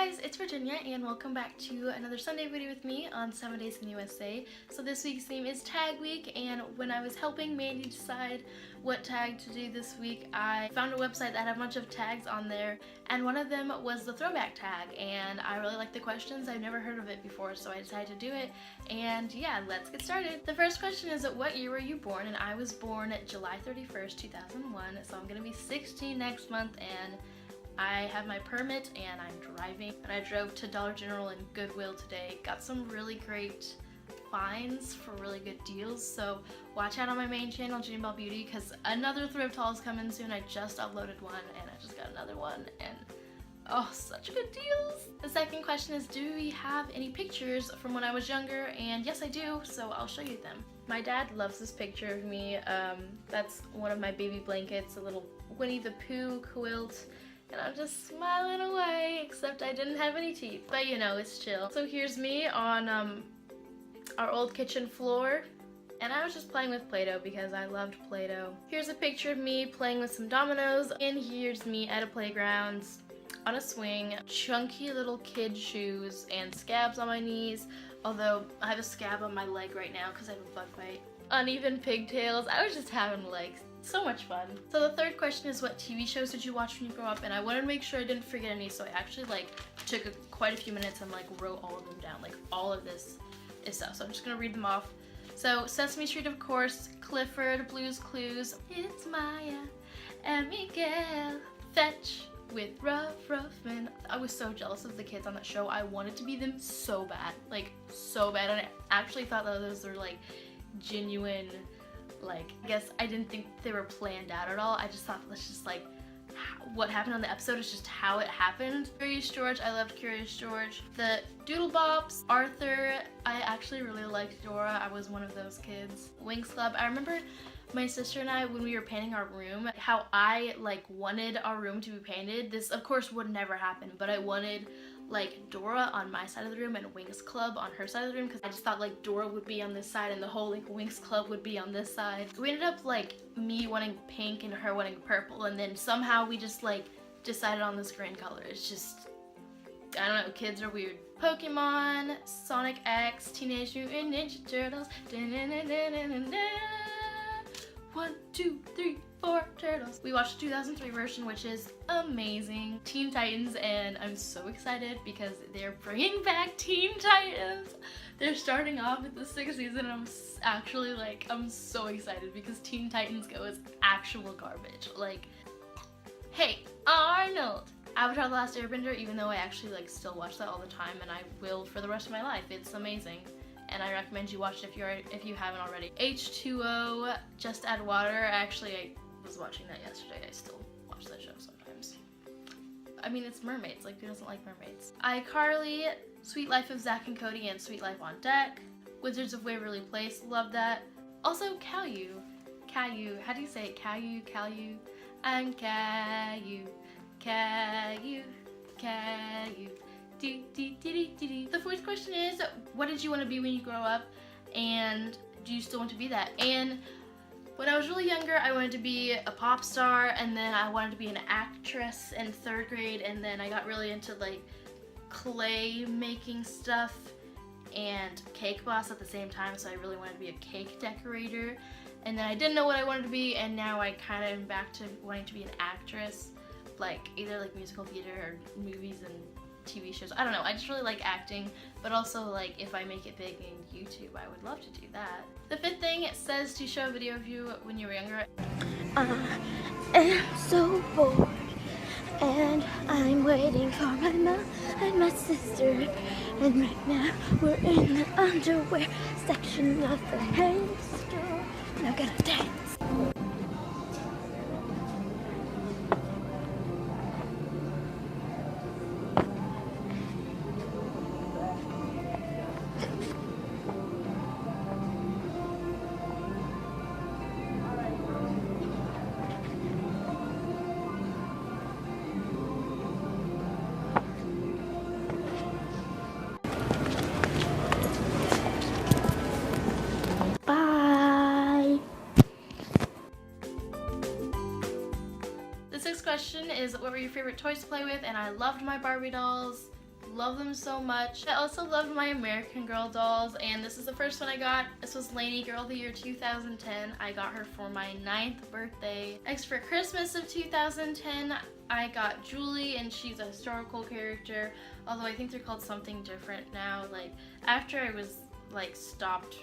guys, it's Virginia and welcome back to another Sunday video with me on 7 Days in the USA. So this week's theme is Tag Week, and when I was helping Mandy decide what tag to do this week, I found a website that had a bunch of tags on there, and one of them was the Throwback Tag, and I really liked the questions. I've never heard of it before, so I decided to do it, and yeah, let's get started. The first question is, what year were you born? And I was born July 31st, 2001, so I'm gonna be 16 next month, and I have my permit and I'm driving. And I drove to Dollar General and Goodwill today. Got some really great finds for really good deals. So watch out on my main channel, Jane Bell Beauty, because another thrift haul is coming soon. I just uploaded one and I just got another one, and oh, such good deals. The second question is, do we have any pictures from when I was younger? And yes, I do, so I'll show you them. My dad loves this picture of me. That's one of my baby blankets, a little Winnie the Pooh quilt. And I'm just smiling away, except I didn't have any teeth. But you know, it's chill. So here's me on our old kitchen floor. And I was just playing with Play-Doh because I loved Play-Doh. Here's a picture of me playing with some dominoes. And here's me at a playground on a swing. Chunky little kid shoes and scabs on my knees. Although I have a scab on my leg right now because I have a bug bite. Uneven pigtails. I was just having like so much fun. So the third question is, what TV shows did you watch when you grew up? And I wanted to make sure I didn't forget any, so I actually took quite a few minutes and wrote all of them down. All of this is stuff, so I'm just gonna read them off. So Sesame Street, of course, Clifford, Blue's Clues, It's Maya and Miguel, Fetch with Ruff Ruffman. I was so jealous of the kids on that show. I wanted to be them so bad, so bad, and I actually thought that those were genuine. I guess I didn't think they were planned out at all. I just thought that's just what happened on the episode is just how it happened. Curious George, I loved Curious George. The Doodle Bops, Arthur, I actually really liked Dora. I was one of those kids. Winx Club, I remember my sister and I, when we were painting our room, how I wanted our room to be painted. This of course would never happen, but I wanted Dora on my side of the room and Winx Club on her side of the room, because I just thought Dora would be on this side and the whole Winx Club would be on this side. We ended up me wanting pink and her wanting purple, and then somehow we just decided on this green color. It's just, I don't know, kids are weird. Pokemon, Sonic X, Teenage Mutant Ninja Turtles, 1, 2, 3, 4 turtles. We watched the 2003 version, which is amazing. Teen Titans, and I'm so excited because they're bringing back Teen Titans. They're starting off with the 6th season, and I'm actually I'm so excited because Teen Titans Go is actual garbage. Hey, Arnold! Avatar: The Last Airbender, even though I actually still watch that all the time, and I will for the rest of my life. It's amazing. And I recommend you watch it if you haven't already. H2O, Just Add Water. I was watching that yesterday. I still watch that show sometimes. I mean, it's mermaids. Who doesn't like mermaids? iCarly, Sweet Life of Zack and Cody, and Sweet Life on Deck. Wizards of Waverly Place, love that. Also, Caillou. Caillou, how do you say it? Caillou, Caillou, and Caillou, Caillou, Caillou. The fourth question is, what did you want to be when you grow up, and do you still want to be that? And when I was really younger, I wanted to be a pop star, and then I wanted to be an actress in 3rd grade, and then I got really into clay making stuff and Cake Boss at the same time, so I really wanted to be a cake decorator. And then I didn't know what I wanted to be, and now I kind of am back to wanting to be an actress, either musical theater or movies and TV shows. I don't know, I just really like acting, but also if I make it big in YouTube, I would love to do that. The 5th thing, it says to show a video of you when you were younger. I am so bored, and I'm waiting for my mom and my sister, and right now we're in the underwear section of the hair store, and I'm gonna dance. The 6th question is, what were your favorite toys to play with? And I loved my Barbie dolls. Love them so much. I also loved my American Girl dolls, and this is the first one I got. This was Lainey Girl of the Year 2010. I got her for my 9th birthday. Next, for Christmas of 2010, I got Julie, and she's a historical character, although I think they're called something different now. Like, after I was, like, stopped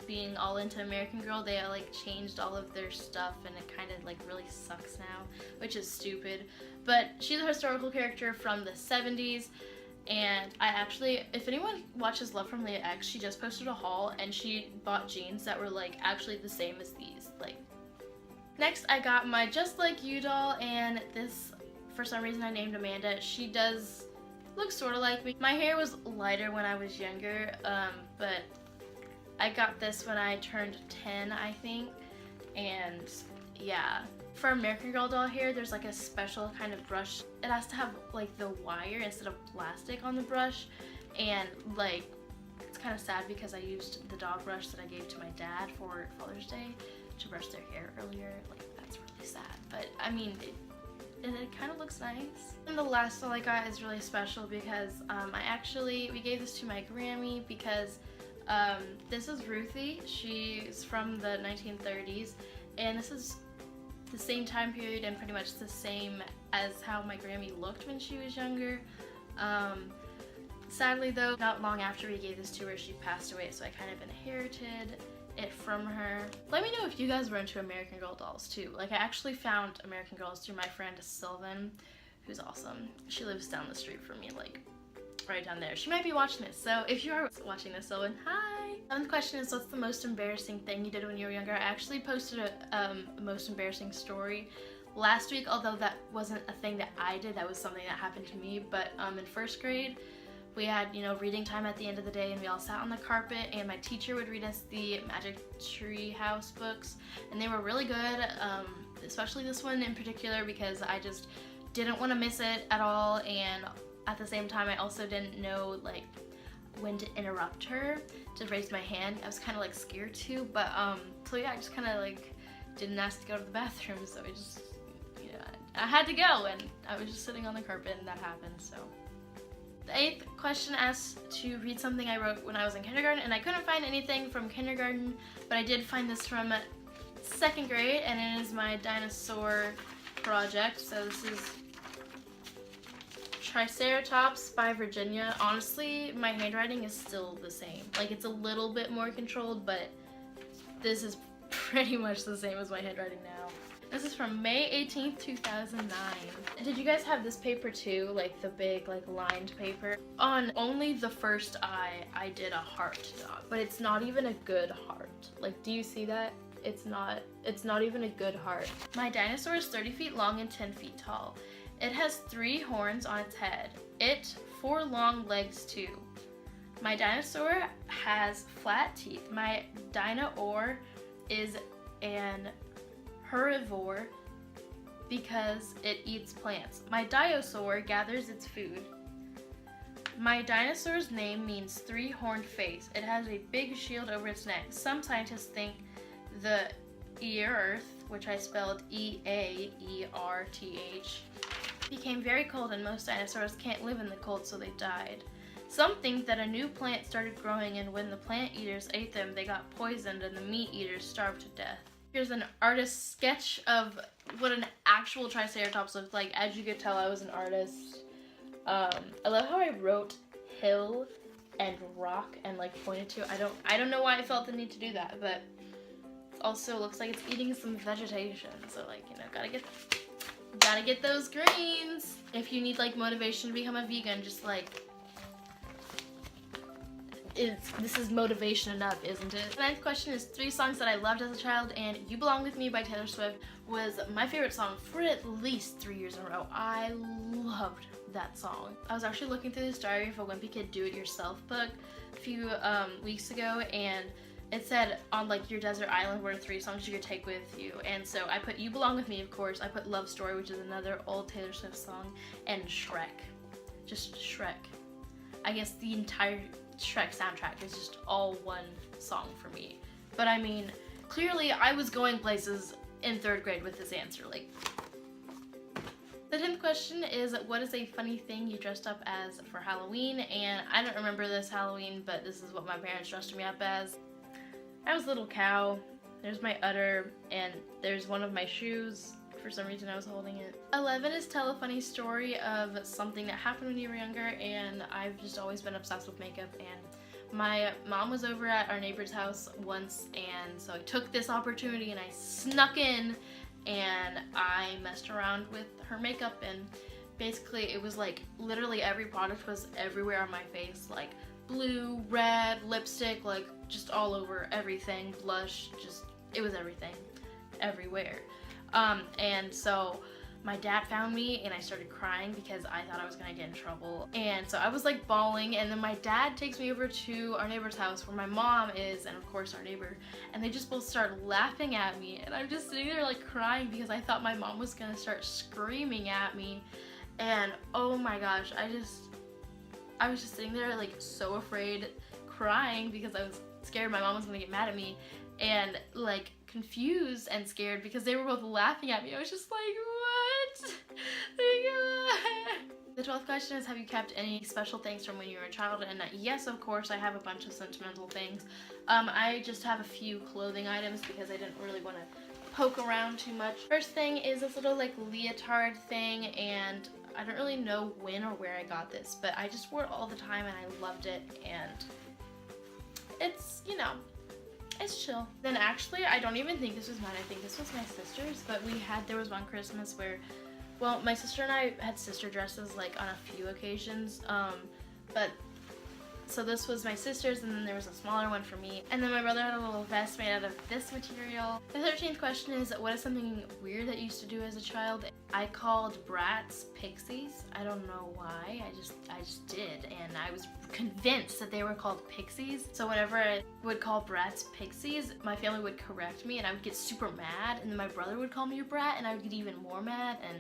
being all into American Girl, they, like, changed all of their stuff, and it kind of, like, really sucks now, which is stupid. But she's a historical character from the 70s. And I actually, if anyone watches Love from Leah X, she just posted a haul and she bought jeans that were like actually the same as these. Like, next I got my Just Like You doll, and this, for some reason I named Amanda. She does look sort of like me. My hair was lighter when I was younger, but I got this when I turned 10, I think, and yeah. For American Girl doll hair, there's like a special kind of brush. It has to have like the wire instead of plastic on the brush, and like it's kind of sad because I used the dog brush that I gave to my dad for Father's Day to brush their hair earlier. Like, that's really sad, but I mean it kind of looks nice. And the last doll I got is really special because we gave this to my Grammy because this is Ruthie. She's from the 1930s, and this is the same time period and pretty much the same as how my Grammy looked when she was younger. Sadly though, not long after we gave this to her, she passed away, so I kind of inherited it from her. Let me know if you guys were into American Girl dolls too. Like, I actually found American Girls through my friend Sylvan, who's awesome. She lives down the street from me, like right down there. She might be watching this, so if you are watching this, Sylvan, hi! 7th question is, what's the most embarrassing thing you did when you were younger? I actually posted a most embarrassing story last week, although that wasn't a thing that I did, that was something that happened to me. But in 1st grade, we had, you know, reading time at the end of the day, and we all sat on the carpet, and my teacher would read us the Magic Tree House books, and they were really good, especially this one in particular because I just didn't want to miss it at all, and at the same time I also didn't know like when to interrupt her to raise my hand. I was kind of like scared too, but so yeah, I just kind of like didn't ask to go to the bathroom, so I just, you know, I had to go, and I was just sitting on the carpet and that happened. So the 8th question asks to read something I wrote when I was in kindergarten, and I couldn't find anything from kindergarten, but I did find this from 2nd grade, and it is my dinosaur project. So this is Triceratops by Virginia. Honestly, my handwriting is still the same. Like, it's a little bit more controlled, but this is pretty much the same as my handwriting now. This is from May 18th, 2009. Did you guys have this paper too? Like the big, like lined paper? On only the first eye, I did a heart dog, but it's not even a good heart. Like, do you see that? It's not even a good heart. My dinosaur is 30 feet long and 10 feet tall. It has 3 horns on its head. 4 long legs too. My dinosaur has flat teeth. My dinosaur is an herbivore because it eats plants. My dinosaur gathers its food. My dinosaur's name means 3-horned face. It has a big shield over its neck. Some scientists think the Earth, which I spelled E-A-E-R-T-H, became very cold, and most dinosaurs can't live in the cold, so they died. Some think that a new plant started growing, and when the plant eaters ate them, they got poisoned and the meat eaters starved to death. Here's an artist's sketch of what an actual Triceratops looked like. As you could tell, I was an artist. I love how I wrote hill and rock and like pointed to. I don't know why I felt the need to do that, but it also looks like it's eating some vegetation. So, like, you know, gotta get those greens. If you need like motivation to become a vegan, just like this is motivation enough, isn't it? The 9th question is 3 songs that I loved as a child, and You Belong With Me by Taylor Swift was my favorite song for at least 3 years in a row. I loved that song. I was actually looking through this Diary of a Wimpy Kid Do-It-Yourself book a few weeks ago, and it said on like your desert island what are 3 songs you could take with you, and so I put You Belong With Me, of course. I put Love Story, which is another old Taylor Swift song, and Shrek. Just Shrek. I guess the entire Shrek soundtrack is just all one song for me. But I mean, clearly I was going places in 3rd grade with this answer. Like, The 10th question is, what is a funny thing you dressed up as for Halloween? And I don't remember this Halloween, but this is what my parents dressed me up as. I was a little cow. There's my udder, and there's one of my shoes. For some reason I was holding it. 11 is tell a funny story of something that happened when you were younger, and I've just always been obsessed with makeup, and my mom was over at our neighbor's house once, and so I took this opportunity and I snuck in and I messed around with her makeup, and basically it was like literally every product was everywhere on my face, like blue, red, lipstick, like just all over everything, blush, just it was everything, everywhere. And so my dad found me and I started crying because I thought I was gonna get in trouble. And so I was like bawling, and then my dad takes me over to our neighbor's house where my mom is, and of course our neighbor, and they just both start laughing at me, and I'm just sitting there like crying because I thought my mom was gonna start screaming at me. And oh my gosh, I was just sitting there like so afraid, crying because I was scared my mom was gonna get mad at me, and like confused and scared because they were both laughing at me. I was just like, what? The 12th question is, have you kept any special things from when you were a child? And yes, of course, I have a bunch of sentimental things. I just have a few clothing items because I didn't really want to poke around too much. First thing is this little like leotard thing, and I don't really know when or where I got this, but I just wore it all the time and I loved it, and it's, you know, it's chill. Then actually, I don't even think this was mine. I think this was my sister's, but there was one Christmas where, well, my sister and I had sister dresses like on a few occasions, but so this was my sister's, and then there was a smaller one for me, and then my brother had a little vest made out of this material. The 13th question is, what is something weird that you used to do as a child? I called brats pixies. I don't know why, I just did, and I was convinced that they were called pixies. So whenever I would call brats pixies, my family would correct me and I would get super mad, and then my brother would call me a brat and I would get even more mad, and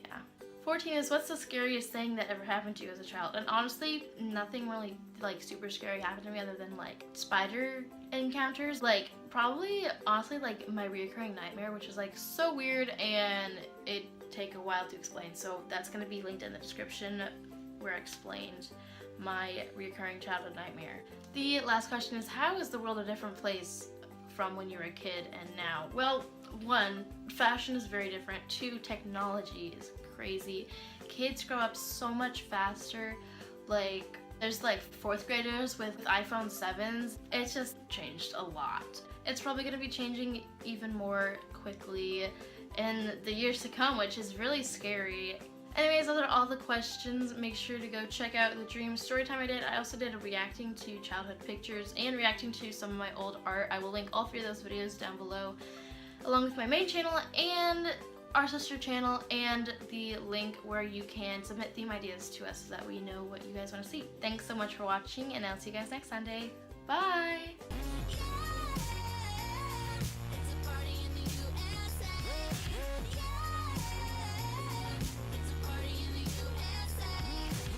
yeah. 14 is, what's the scariest thing that ever happened to you as a child? And honestly, nothing really like super scary happened to me other than like spider encounters. Like probably honestly like my reoccurring nightmare, which is like so weird and it take a while to explain. So that's gonna be linked in the description where I explained my reoccurring childhood nightmare. The last question is, how is the world a different place from when you were a kid and now? Well, 1, fashion is very different. 2, technology is crazy. Kids grow up so much faster. Like there's like 4th graders with iPhone 7s. It's just changed a lot. It's probably going to be changing even more quickly in the years to come, which is really scary. Anyways, those are all the questions. Make sure to go check out the dream storytime I did. I also did a reacting to childhood pictures and reacting to some of my old art. I will link all 3 of those videos down below, along with my main channel and our sister channel, and the link where you can submit theme ideas to us so that we know what you guys want to see. Thanks so much for watching, and I'll see you guys next Sunday. Bye!